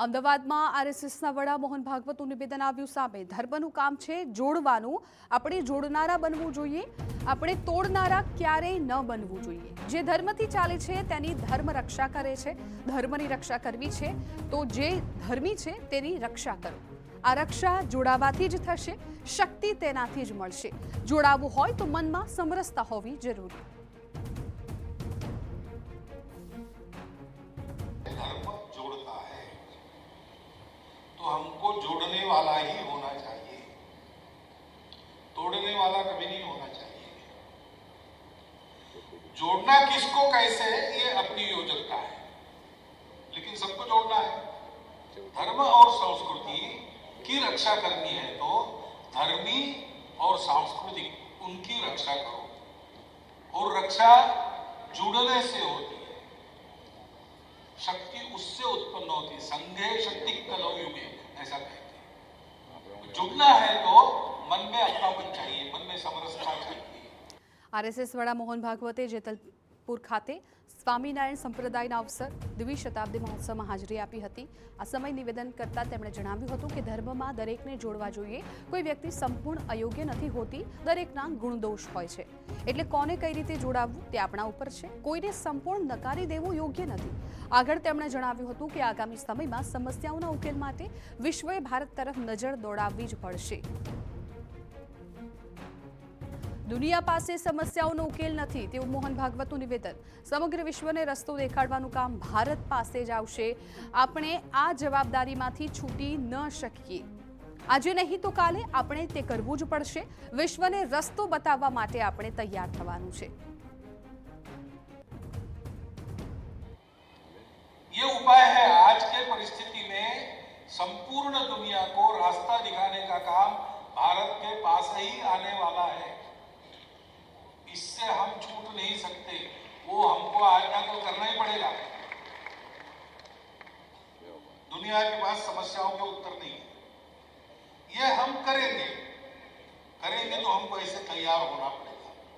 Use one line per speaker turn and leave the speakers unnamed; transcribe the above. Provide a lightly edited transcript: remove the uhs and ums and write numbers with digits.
અમદાવાદમાં આરએસએસના વડા મોહન ભાગવતનું નિવેદન આવ્યું સામે. ધર્મનું કામ છે જોડવાનું, આપણે જોડનારા બનવું જોઈએ, આપણે તોડનારા ક્યારેય ન બનવું જોઈએ. જે ધર્મથી ચાલે છે તેની ધર્મ રક્ષા કરે છે. ધર્મની રક્ષા કરવી છે તો જે ધર્મી છે તેની રક્ષા કરો. આ રક્ષા જોડાવાથી જ થશે, શક્તિ તેનાથી જ મળશે. જોડાવું હોય તો મનમાં સમરસતા હોવી જરૂરી.
तो हमको जोड़ने वाला ही होना चाहिए, तोड़ने वाला कभी नहीं होना चाहिए. जोड़ना किसको कैसे ये अपनी योग्यता है, लेकिन सबको जोड़ना है. धर्म और संस्कृति की रक्षा करनी है तो धर्मी और सांस्कृतिक उनकी रक्षा करो, और रक्षा जुड़ने से होती है. शक्ति उससे उत्पन्न होती है. संघे शक्ति कलौ युगे ऐसा कहते हैं. जुड़ना है तो मन में अपनापन चाहिए, मन में समरसता चाहिए.
आरएसएस वड़ा मोहन भागवते જેતલપુર ખાતે સ્વામિનારાયણ સંપ્રદાયના અવસર દ્વિશતાબ્દી મહોત્સવમાં હાજરી આપી હતી. આ સમય નિવેદન કરતા તેમણે જણાવ્યું હતું કે ધર્મમાં દરેકને જોડવા જોઈએ. કોઈ વ્યક્તિ સંપૂર્ણ અયોગ્ય નથી હોતી, દરેકના ગુણદોષ હોય છે. એટલે કોને કઈ રીતે જોડાવવું તે આપણા ઉપર છે. કોઈને સંપૂર્ણ નકારી દેવું યોગ્ય નથી. આગળ તેમણે જણાવ્યું હતું કે આગામી સમયમાં સમસ્યાઓના ઉકેલ માટે વિશ્વએ ભારત તરફ નજર દોડાવવી જ પડશે. દુનિયા પાસે સમસ્યાઓનો ઉકેલ નથી તેવું મોહન ભાગવતનું નિવેદન. સમગ્ર વિશ્વને રસ્તો દેખાડવાનું કામ ભારત પાસે જ આવશે. આપણે આ જવાબદારીમાંથી છૂટી ન શકીએ. આજે નહીં તો કાલે આપણે તે કરવું જ પડશે. વિશ્વને રસ્તો બતાવવા માટે આપણે તૈયાર થવાનું છે.
ये उपाय है. आज के परिस्थिति में संपूर्ण दुनिया को रास्ता दिखाने का काम भारत के पास ही आने वाला है. इससे हम छूट नहीं सकते. वो हमको आज्ञा तो करना ही पड़ेगा. दुनिया के पास समस्याओं के उत्तर नहीं है. ये हम करेंगे तो हमको ऐसे तैयार होना पड़ेगा.